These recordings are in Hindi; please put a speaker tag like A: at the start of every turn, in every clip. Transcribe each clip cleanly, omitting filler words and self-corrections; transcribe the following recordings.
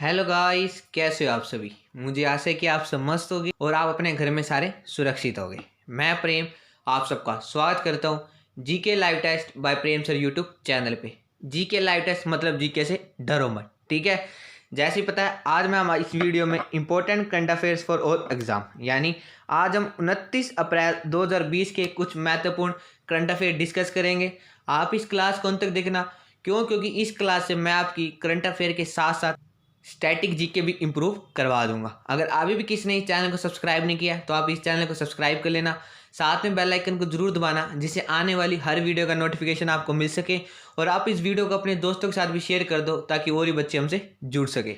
A: हेलो गाइस, कैसे हो आप सभी। मुझे आशा है कि आप सब मस्त होगे और आप अपने घर में सारे सुरक्षित होगे। मैं प्रेम आप सबका स्वागत करता हूँ GK live test by Prem sir YouTube channel पे। जीके लाइव टेस्ट मतलब जीके से डरो मत, ठीक है। जैसे ही पता है, आज मैं हमारी इस वीडियो में important current affairs for all exam, यानी आज हम 29 अप्रैल 2020 के कुछ महत्वपूर्ण करंट अफेयर डिस्कस करेंगे। आप इस क्लास को अंत तक देखना। क्योंकि इस क्लास से मैं आपकी करंट अफेयर के साथ साथ स्टैटिक जीके भी इंप्रूव करवा दूंगा। अगर अभी भी किसी ने इस चैनल को सब्सक्राइब नहीं किया तो आप इस चैनल को सब्सक्राइब कर लेना, साथ में बेल आइकन को जरूर दबाना, जिससे आने वाली हर वीडियो का नोटिफिकेशन आपको मिल सके। और आप इस वीडियो को अपने दोस्तों के साथ भी शेयर कर दो ताकि और भी बच्चे हमसे जुड़ सके।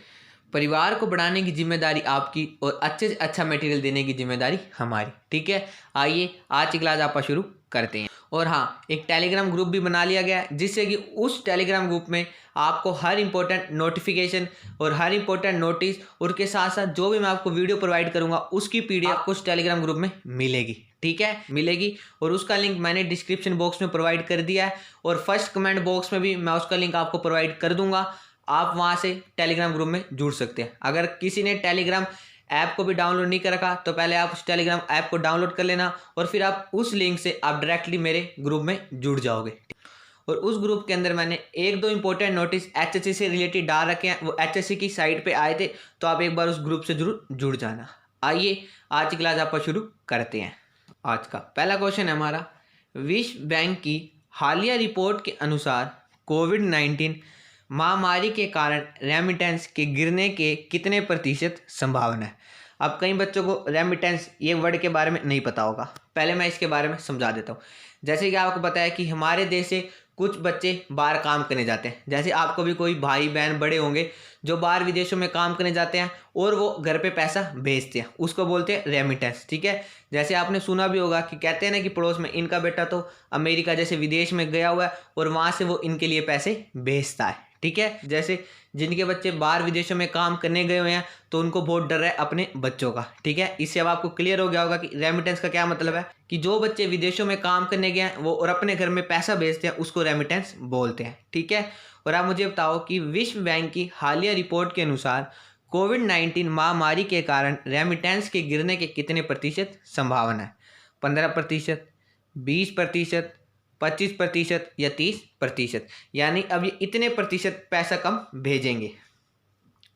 A: परिवार को बढ़ाने की जिम्मेदारी आपकी और अच्छे से अच्छा मटेरियल देने की जिम्मेदारी हमारी, ठीक है। आइए आज की क्लास आप शुरू करते हैं। और हाँ, एक टेलीग्राम ग्रुप भी बना लिया गया है, जिससे कि उस टेलीग्राम ग्रुप में आपको हर इंपॉर्टेंट नोटिफिकेशन और हर इंपॉर्टेंट नोटिस और के साथ साथ जो भी मैं आपको वीडियो प्रोवाइड करूंगा उसकी पीडीएफ आपको उस टेलीग्राम ग्रुप में मिलेगी, ठीक है, मिलेगी। और उसका लिंक मैंने डिस्क्रिप्शन बॉक्स में प्रोवाइड कर दिया है और फर्स्ट कमेंट बॉक्स में भी मैं उसका लिंक आपको प्रोवाइड कर दूंगा। आप वहाँ से टेलीग्राम ग्रुप में जुड़ सकते हैं। अगर किसी ने टेलीग्राम ऐप को भी डाउनलोड नहीं कर रखा तो पहले आप उस टेलीग्राम ऐप को डाउनलोड कर लेना और फिर आप उस लिंक से आप डायरेक्टली मेरे ग्रुप में जुड़ जाओगे। और उस ग्रुप के अंदर मैंने एक दो इंपॉर्टेंट नोटिस एचएससी से रिलेटेड डाल रखे हैं, वो एचएससी की साइट पे आए थे, तो आप एक बार उस ग्रुप से जरूर जुड़ जाना। आइए आज की क्लास आप शुरू करते हैं। आज का पहला क्वेश्चन है हमारा, विश्व बैंक की हालिया रिपोर्ट के अनुसार कोविड-19 महामारी के कारण रेमिटेंस के गिरने के कितने प्रतिशत संभावना है। अब कई बच्चों को रेमिटेंस ये वर्ड के बारे में नहीं पता होगा, पहले मैं इसके बारे में समझा देता हूँ। जैसे कि आपको पता है कि हमारे देश से कुछ बच्चे बाहर काम करने जाते हैं। जैसे आपको भी कोई भाई बहन बड़े होंगे जो बाहर विदेशों में काम करने जाते हैं और वो घर पे पैसा भेजते हैं, उसको बोलते हैं रेमिटेंस, ठीक है। जैसे आपने सुना भी होगा कि कहते हैं ना कि पड़ोस में इनका बेटा तो अमेरिका जैसे विदेश में गया हुआ है और वहाँ से वो इनके लिए पैसे भेजता है, ठीक है। जैसे जिनके बच्चे बाहर विदेशों में काम करने गए हुए हैं तो उनको बहुत डर है अपने बच्चों का, ठीक है। इससे अब आपको क्लियर हो गया होगा कि रेमिटेंस का क्या मतलब है, कि जो बच्चे विदेशों में काम करने गए हैं वो और अपने घर में पैसा भेजते हैं उसको रेमिटेंस बोलते हैं, ठीक है। और आप मुझे बताओ कि विश्व बैंक की हालिया रिपोर्ट के अनुसार कोविड-19 महामारी के कारण रेमिटेंस के गिरने के कितने प्रतिशत संभावना है। 15%, 20%, 25% या 30%। यानी अब ये इतने प्रतिशत पैसा कम भेजेंगे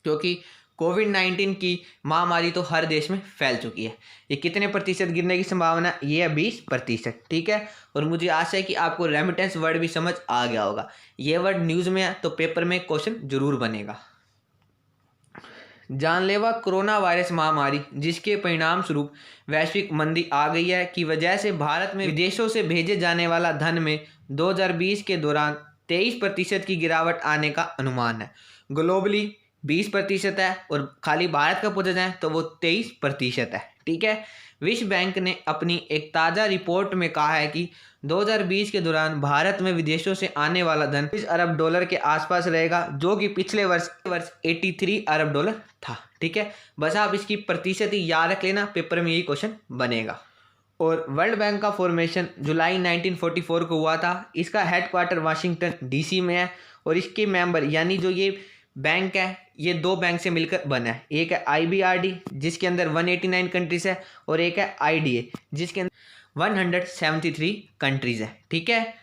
A: क्योंकि कोविड-19 की महामारी तो हर देश में फैल चुकी है। ये कितने प्रतिशत गिरने की संभावना, ये है 20%, ठीक है। और मुझे आशा है कि आपको रेमिटेंस वर्ड भी समझ आ गया होगा। ये वर्ड न्यूज़ में है तो पेपर में क्वेश्चन जरूर बनेगा। जानलेवा कोरोना वायरस महामारी, जिसके परिणाम स्वरूप वैश्विक मंदी आ गई है, की वजह से भारत में विदेशों से भेजे जाने वाला धन में 2020 के दौरान 23% की गिरावट आने का अनुमान है। ग्लोबली 20% है और खाली भारत का पूछा जाए तो वो 23% है, ठीक है। विश्व बैंक ने अपनी एक ताज़ा रिपोर्ट में कहा है कि 2020 के दौरान भारत में विदेशों से आने वाला धन $20 अरब के आसपास रहेगा, जो कि पिछले वर्ष 83 अरब डॉलर था, ठीक है। बस आप इसकी प्रतिशत ही याद रख लेना, पेपर में यही क्वेश्चन बनेगा। और वर्ल्ड बैंक का फॉर्मेशन जुलाई 1944 को हुआ था। इसका हेडक्वार्टर वाशिंगटन डीसी में है और इसके मेंबर यानी जो ये बैंक है ये दो बैंक से मिलकर बना है। एक है IBRD जिसके अंदर 189 कंट्रीज है और एक है IDA जिसके अंदर 173 कंट्रीज है, ठीक है।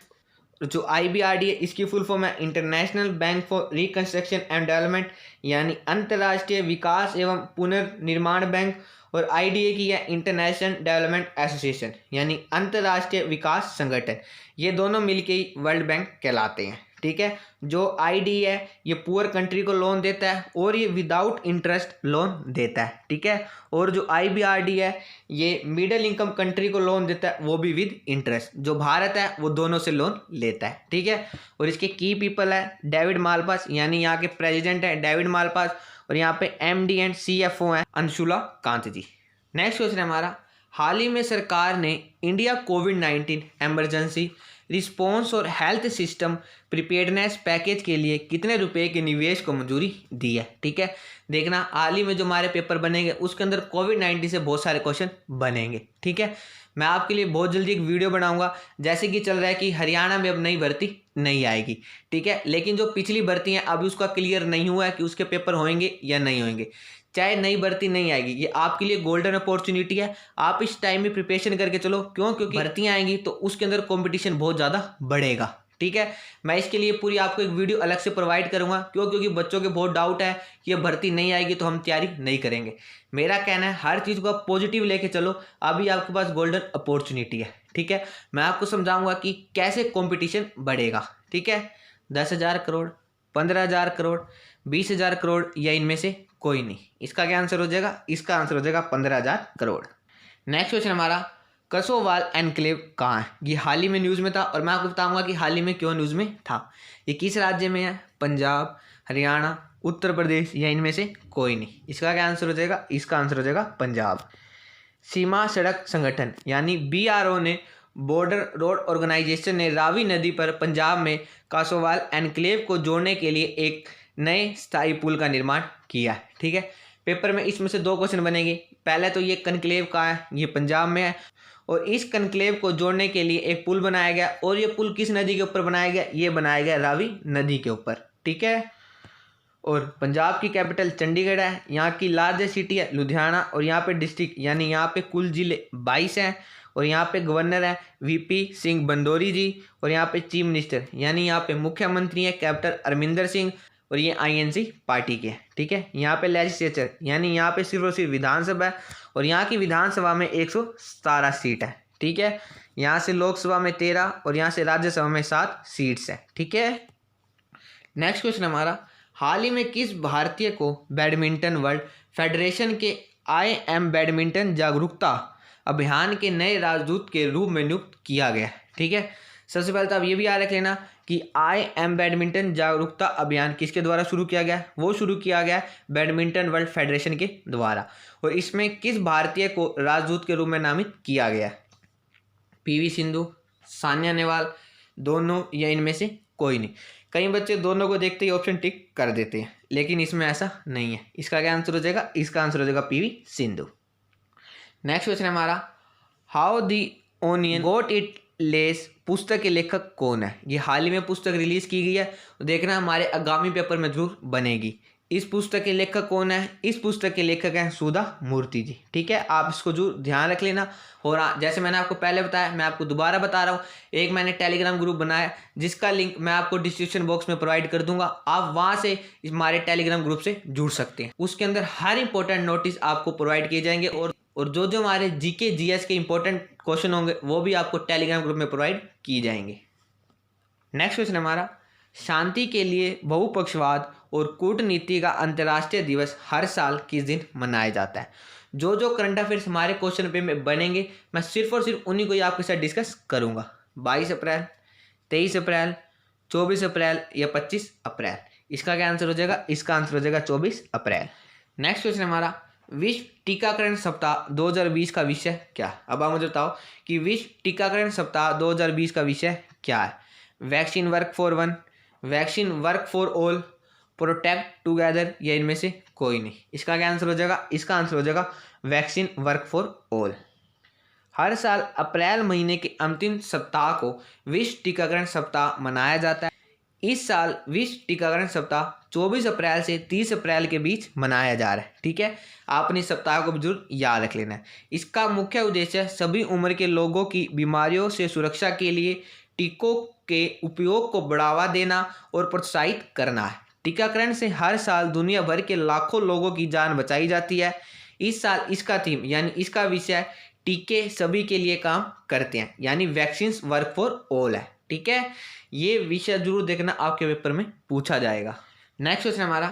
A: जो IBRD है इसकी फुल फॉर्म है international bank for reconstruction and development, यानी अंतर्राष्ट्रीय विकास एवं पुनर्निर्माण बैंक। और IDA की है इंटरनेशनल डेवलपमेंट एसोसिएशन, यानी अंतर्राष्ट्रीय विकास संगठन। ये दोनों मिलके ही वर्ल्ड बैंक कहलाते हैं, ठीक है। जो IDA है ये पुअर कंट्री को लोन देता है और ये विदाउट इंटरेस्ट लोन देता है, ठीक है। और जो IBRD है ये मिडिल इनकम कंट्री को लोन देता है, वो भी विद इंटरेस्ट। जो भारत है वो दोनों से लोन लेता है, ठीक है। और इसके की पीपल है डेविड मालपास, यानी यहाँ के प्रेसिडेंट है डेविड मालपास, और यहाँ पे MD एंड CFO हैं अंशुला कांत जी। नेक्स्ट क्वेश्चन है हमारा, हाल ही में सरकार ने इंडिया कोविड-19 इमरजेंसी रिस्पॉन्स और हेल्थ सिस्टम प्रिपेयर्डनेस पैकेज के लिए कितने रुपए के निवेश को मंजूरी दी है। ठीक है, देखना हाल ही में जो हमारे पेपर बनेंगे उसके अंदर कोविड-19 से बहुत सारे क्वेश्चन बनेंगे। ठीक है, मैं आपके लिए बहुत जल्दी एक वीडियो बनाऊंगा। जैसे कि चल रहा है कि हरियाणा में अब नई भर्ती नहीं आएगी। ठीक है, लेकिन जो पिछली भर्ती हैं अभी उसका क्लियर नहीं हुआ है कि उसके पेपर होंगे या नहीं होंगे। चाहे नई भर्ती नहीं आएगी, ये आपके लिए गोल्डन अपॉर्चुनिटी है। आप इस टाइम में प्रिपरेशन करके चलो, क्योंकि भर्तियां आएंगी तो उसके अंदर कंपटीशन बहुत ज़्यादा बढ़ेगा। ठीक है, मैं इसके लिए पूरी आपको एक वीडियो अलग से प्रोवाइड करूंगा, क्योंकि बच्चों के बहुत डाउट है कि ये भर्ती नहीं आएगी तो हम तैयारी नहीं करेंगे। मेरा कहना है हर चीज़ को आप पॉजिटिव लेके चलो, अभी आपके पास गोल्डन अपॉर्चुनिटी है। ठीक है, मैं आपको समझाऊंगा कि कैसे कंपटीशन बढ़ेगा। ठीक है, 10,000 करोड़, 15,000 करोड़, 20,000 करोड़ या इनमें से कोई नहीं। इसका क्या आंसर हो जाएगा? इसका आंसर हो जाएगा 15,000 करोड़। नेक्स्ट क्वेश्चन हमारा, कसोवाल एनक्लेव कहाँ है? ये हाल ही में न्यूज़ में था और मैं आपको बताऊंगा कि हाल ही में क्यों न्यूज़ में था। ये किस राज्य में है? पंजाब, हरियाणा, उत्तर प्रदेश या इनमें से कोई नहीं। इसका क्या आंसर हो जाएगा? इसका आंसर हो जाएगा पंजाब। सीमा सड़क संगठन यानी BRO ने बॉर्डर रोड ऑर्गेनाइजेशन ने रावी नदी पर पंजाब में कसोवाल एनक्लेव को जोड़ने के लिए एक नए स्थायी पुल का निर्माण किया है। ठीक है, पेपर में इसमें से दो क्वेश्चन बनेंगे। पहले तो ये कनक्लेव कहाँ है? ये पंजाब में है और इस कनक्लेव को जोड़ने के लिए एक पुल बनाया गया और ये पुल किस नदी के ऊपर बनाया गया? ये बनाया गया रावी नदी के ऊपर। ठीक है, और पंजाब की कैपिटल चंडीगढ़ है, यहाँ की लार्जेस्ट सिटी है लुधियाना और यहाँ पे डिस्ट्रिक्ट यानी यहाँ पे कुल जिले 22 हैं और यहाँ पे गवर्नर है VP सिंह बंदोरी जी और यहाँ पे चीफ मिनिस्टर यानी यहाँ पे मुख्यमंत्री है कैप्टन अमरिंदर सिंह और ये INC पार्टी के हैं। ठीक है, यहाँ पे लेजिस्लेचर यानी यहाँ पे सिर्फ और सिर्फ विधानसभा है और यहाँ की विधानसभा में 117 सीट है। ठीक है, यहाँ से लोकसभा में 13 और यहाँ से राज्यसभा में 7 सीट्स हैं। ठीक है, नेक्स्ट क्वेश्चन हमारा, हाल ही में किस भारतीय को बैडमिंटन वर्ल्ड फेडरेशन के IM बैडमिंटन जागरूकता अभियान के नए राजदूत के रूप में नियुक्त किया गया? ठीक है, सबसे पहले तो आप ये भी याद रख लेना कि IM बैडमिंटन जागरूकता अभियान किसके द्वारा शुरू किया गया? वो शुरू किया गया बैडमिंटन वर्ल्ड फेडरेशन के द्वारा और इसमें किस भारतीय को राजदूत के रूप में नामित किया गया? PV सिंधु, सानिया नेहवाल, दोनों या इनमें से कोई नहीं। कई बच्चे दोनों को देखते ही ऑप्शन टिक कर देते हैं, लेकिन इसमें ऐसा नहीं है। इसका क्या आंसर हो जाएगा? इसका आंसर हो जाएगा PV सिंधु। नेक्स्ट क्वेश्चन हमारा, how the onion got it less पुस्तक के लेखक कौन है? ये हाल ही में पुस्तक रिलीज की गई है, तो देखना हमारे आगामी पेपर में जरूर बनेगी। इस पुस्तक के लेखक कौन है? इस पुस्तक के लेखक हैं सुधा मूर्ति जी। ठीक है, आप इसको जरूर ध्यान रख लेना। और जैसे मैंने आपको पहले बताया, मैं आपको दोबारा बता रहा हूँ, एक मैंने टेलीग्राम ग्रुप बनाया जिसका लिंक मैं आपको डिस्क्रिप्शन बॉक्स में प्रोवाइड कर दूंगा। आप वहाँ से हमारे टेलीग्राम ग्रुप से जुड़ सकते हैं। उसके अंदर हर इंपॉर्टेंट नोटिस आपको प्रोवाइड किए जाएंगे और जो जो हमारे GK GS के इंपॉर्टेंट क्वेश्चन होंगे वो भी आपको टेलीग्राम ग्रुप में प्रोवाइड किए जाएंगे। नेक्स्ट क्वेश्चन हमारा, शांति के लिए बहुपक्षवाद और कूटनीति का अंतर्राष्ट्रीय दिवस हर साल किस दिन मनाया जाता है? जो जो करंट अफेयर्स हमारे क्वेश्चन पे में बनेंगे मैं सिर्फ और सिर्फ उन्हीं को ही आपके साथ डिस्कस करूंगा। 22 अप्रैल, 23 अप्रैल, 24 अप्रैल या 25 अप्रैल। इसका क्या आंसर हो जाएगा? इसका आंसर हो जाएगा 24 अप्रैल। नेक्स्ट क्वेश्चन हमारा, विश्व टीकाकरण सप्ताह 2020 का विषय क्या? अब आप मुझे बताओ कि विश्व टीकाकरण सप्ताह 2020 का विषय क्या है? Vaccine work for one, vaccine work for all, protect together या इनमें से कोई नहीं। इसका क्या आंसर हो जाएगा? इसका आंसर हो जाएगा वैक्सीन वर्क फॉर ऑल। हर साल अप्रैल महीने के अंतिम सप्ताह को विश्व टीकाकरण सप्ताह मनाया जाता है। इस साल विश्व टीकाकरण सप्ताह 24 अप्रैल से 30 अप्रैल के बीच मनाया जा रहा है। ठीक है, आपने इस सप्ताह को जरूर याद रख लेना है। इसका मुख्य उद्देश्य सभी उम्र के लोगों की बीमारियों से सुरक्षा के लिए टीकों के उपयोग को बढ़ावा देना और प्रोत्साहित करना है। टीकाकरण से हर साल दुनिया भर के लाखों लोगों की जान बचाई जाती है। इस साल इसका थीम यानी इसका विषय टीके सभी के लिए काम करते हैं यानी वैक्सीन्स वर्क फॉर ऑल है। ठीक है, ये विषय जरूर देखना, आपके पेपर में पूछा जाएगा। नेक्स्ट क्वेश्चन हमारा,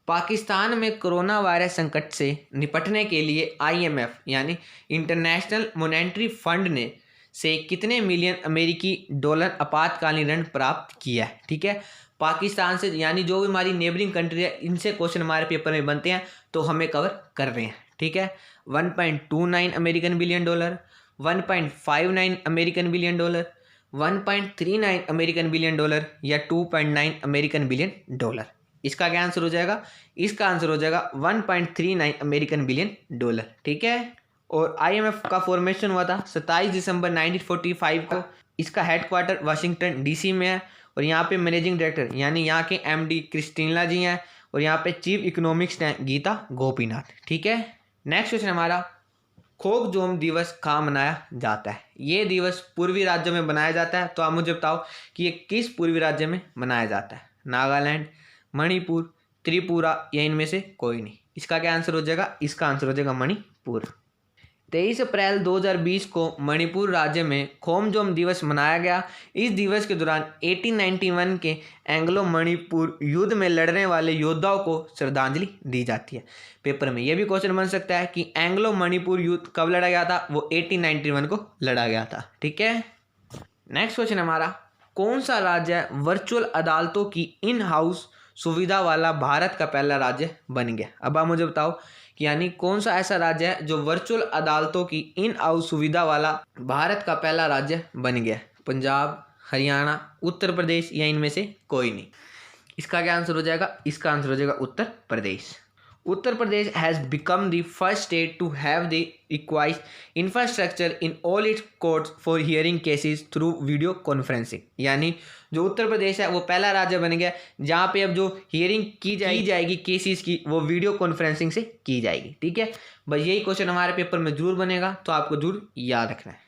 A: पाकिस्तान में कोरोना वायरस संकट से निपटने के लिए IMF यानी इंटरनेशनल मॉनेटरी फंड ने से कितने मिलियन अमेरिकी डॉलर आपातकालीन ऋण प्राप्त किया है? ठीक है, पाकिस्तान से यानी जो भी हमारी नेबरिंग कंट्री है, इनसे क्वेश्चन हमारे पेपर में बनते हैं तो हमें कवर कर रहे हैं। ठीक है, 1.29 American billion dollar, 1.59 American billion dollar, 1.39 American billion dollar या 2.9 अमेरिकन बिलियन डॉलर। इसका क्या आंसर हो जाएगा? इसका आंसर हो जाएगा 1.39 अमेरिकन बिलियन डॉलर। ठीक है, और IMF का फॉर्मेशन हुआ था 27 दिसंबर 1945 को। इसका हेडक्वार्टर वाशिंगटन DC में है और यहाँ पे मैनेजिंग डायरेक्टर यानी यहाँ के MD क्रिस्टीना जी हैं और यहाँ पे चीफ इकोनॉमिक्स हैं गीता गोपीनाथ। ठीक है, नेक्स्ट क्वेश्चन हमारा, खोकजोम दिवस कहाँ मनाया जाता है? ये दिवस पूर्वी राज्यों में मनाया जाता है, तो आप मुझे बताओ कि ये किस पूर्वी राज्य में मनाया जाता है? नागालैंड, मणिपुर, त्रिपुरा या इनमें से कोई नहीं। इसका क्या आंसर हो जाएगा? इसका आंसर हो जाएगा मणिपुर। 23 अप्रैल 2020 को मणिपुर राज्य में खोमजोम दिवस मनाया गया। इस दिवस के दौरान 1891 के एंग्लो मणिपुर युद्ध में लड़ने वाले योद्धाओं को श्रद्धांजलि दी जाती है। पेपर में यह भी क्वेश्चन बन सकता है कि एंग्लो मणिपुर युद्ध कब लड़ा गया था? वो 1891 को लड़ा गया था। ठीक है, नेक्स्ट क्वेश्चन हमारा, कौन सा राज्य वर्चुअल अदालतों की इन हाउस सुविधा वाला भारत का पहला राज्य बन गया? अब आप मुझे बताओ कि यानी कौन सा ऐसा राज्य है जो वर्चुअल अदालतों की इन हाउस सुविधा वाला भारत का पहला राज्य बन गया? पंजाब, हरियाणा, उत्तर प्रदेश या इनमें से कोई नहीं। इसका क्या आंसर हो जाएगा? इसका आंसर हो जाएगा Uttar Pradesh. Uttar Pradesh has become the first state to have the required infrastructure in all its courts for hearing cases through video conferencing. यानी जो उत्तर प्रदेश है वो पहला राज्य बन गया जहाँ पे अब जो हियरिंग की जाएगी केसेस की वो वीडियो कॉन्फ्रेंसिंग से की जाएगी। ठीक है, बस यही क्वेश्चन हमारे पेपर में जरूर बनेगा, तो आपको जरूर याद रखना है।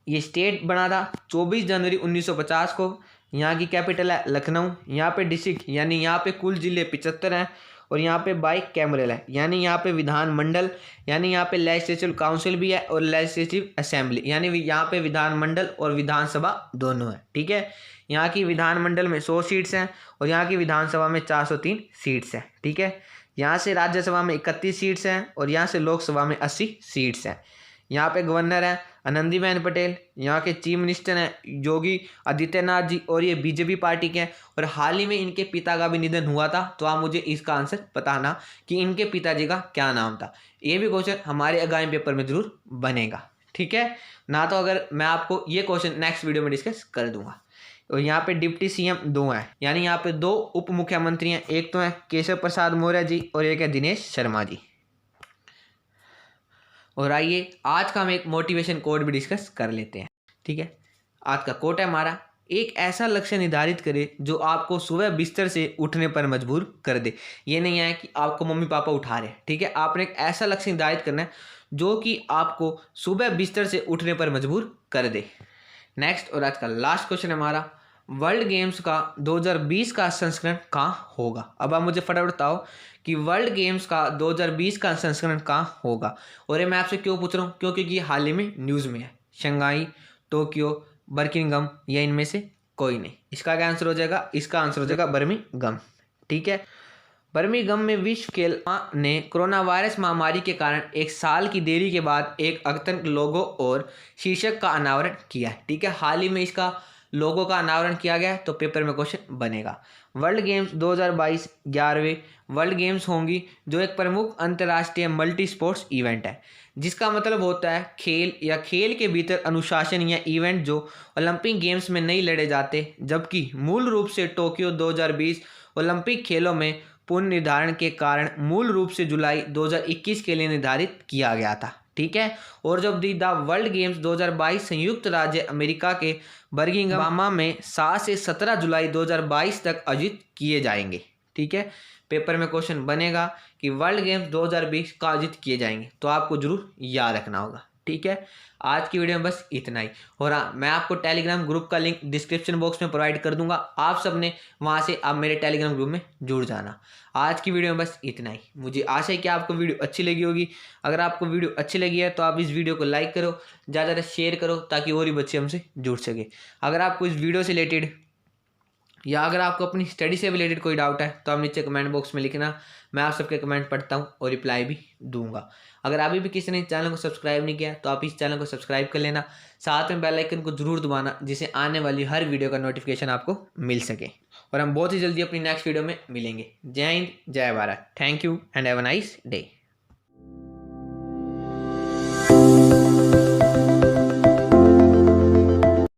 A: ये स्टेट बना था 24 जनवरी 1950 को। यहाँ की कैपिटल है लखनऊ। यहाँ पे डिस्ट्रिक्ट यानी यहाँ पे कुल जिले 75 हैं और यहाँ पे बाइक कैमरल है यानी यहाँ पे विधानमंडल यानी यहाँ पे लेजिस्लेटिव काउंसिल भी है और लेजिस्लेटिव असेंबली यानी यहाँ पे विधानमंडल और विधानसभा दोनों है। ठीक है, यहाँ की विधानमंडल में 100 सीट्स हैं और यहाँ की विधानसभा में 403 सीट्स हैं। ठीक है, यहाँ से राज्यसभा में 31 सीट्स हैं और यहाँ से लोकसभा में 80 सीट्स हैं। यहाँ पे गवर्नर हैं आनंदीबेन पटेल, यहाँ के चीफ मिनिस्टर हैं योगी आदित्यनाथ जी और ये बीजेपी पार्टी के हैं और हाल ही में इनके पिता का भी निधन हुआ था। तो आप मुझे इसका आंसर बताना कि इनके पिताजी का क्या नाम था। ये भी क्वेश्चन हमारे आगामी पेपर में जरूर बनेगा। ठीक है ना, तो अगर मैं आपको ये क्वेश्चन नेक्स्ट वीडियो में डिस्कस कर दूंगा। और यहाँ पे डिप्टी CM 2 हैं यानी यहाँ पे 2 उप मुख्यमंत्री हैं, एक तो है केशव प्रसाद मौर्य जी और एक है दिनेश शर्मा जी। और आइए आज का हम एक मोटिवेशन कोट भी डिस्कस कर लेते हैं। ठीक है, आज का कोट है हमारा, एक ऐसा लक्ष्य निर्धारित करे जो आपको सुबह बिस्तर से उठने पर मजबूर कर दे। ये नहीं है कि आपको मम्मी पापा उठा रहे हैं। ठीक है, आपने एक ऐसा लक्ष्य निर्धारित करना है जो कि आपको सुबह बिस्तर से उठने पर मजबूर कर दे। नेक्स्ट और आज का लास्ट क्वेश्चन हमारा, वर्ल्ड गेम्स का 2020 का संस्करण कहाँ होगा? अब आप मुझे फटाफट बताओ कि वर्ल्ड गेम्स का 2020 का संस्करण कहाँ होगा। और ये मैं आपसे क्यों पूछ रहा हूँ? क्योंकि ये हाल ही में न्यूज़ में है। शंघाई, टोक्यो, बर्मिंघम या इनमें से कोई नहीं। इसका क्या आंसर हो जाएगा? इसका आंसर हो जाएगा बर्मिंघम। ठीक है, बर्मिंघम में विश्व खेल ने कोरोना वायरस महामारी के कारण 1 साल की देरी के बाद एक अद्यतन लोगो और शीर्षक का अनावरण किया है। ठीक है, हाल ही में इसका लोगो का अनावरण किया गया, तो पेपर में क्वेश्चन बनेगा। वर्ल्ड गेम्स 2022 11वें वर्ल्ड गेम्स होंगी जो एक प्रमुख अंतर्राष्ट्रीय मल्टी स्पोर्ट्स इवेंट है, जिसका मतलब होता है खेल या खेल के भीतर अनुशासन या इवेंट जो ओलंपिक गेम्स में नहीं लड़े जाते, जबकि मूल रूप से टोक्यो 2020 ओलंपिक खेलों में पुनर्निर्धारण के कारण मूल रूप से जुलाई 2021 के लिए निर्धारित किया गया था। ठीक है, और जब द वर्ल्ड गेम्स 2022 संयुक्त राज्य अमेरिका के बर्मिंघम में 7 से 17 जुलाई 2022 तक आयोजित किए जाएंगे। ठीक है, पेपर में क्वेश्चन बनेगा कि वर्ल्ड गेम्स 2020 का आयोजित किए जाएंगे, तो आपको जरूर याद रखना होगा। ठीक है, आज की वीडियो में बस इतना ही। और हाँ, मैं आपको टेलीग्राम ग्रुप का लिंक डिस्क्रिप्शन बॉक्स में प्रोवाइड कर दूंगा। आप सब ने वहाँ से आप मेरे टेलीग्राम ग्रुप में जुड़ जाना। आज की वीडियो में बस इतना ही। मुझे आशा है कि आपको वीडियो अच्छी लगी होगी। अगर आपको वीडियो अच्छी लगी है तो आप इस वीडियो को लाइक करो, ज़्यादा ज़्यादा शेयर करो ताकि और भी बच्चे हमसे जुड़ सके। अगर आपको इस वीडियो से रिलेटेड या अगर आपको अपनी स्टडी से रिलेटेड कोई डाउट है तो आप नीचे कमेंट बॉक्स में लिखना। मैं आप सबके कमेंट पढ़ता हूँ और रिप्लाई भी दूंगा। अगर अभी भी किसी ने चैनल को सब्सक्राइब नहीं किया तो आप इस चैनल को सब्सक्राइब कर लेना, साथ में बेल आइकन को जरूर दबाना जिससे आने वाली हर वीडियो का नोटिफिकेशन आपको मिल सके। और हम बहुत ही जल्दी अपनी नेक्स्ट वीडियो में मिलेंगे। जय हिंद, जय Bharat. Thank you and have a nice day.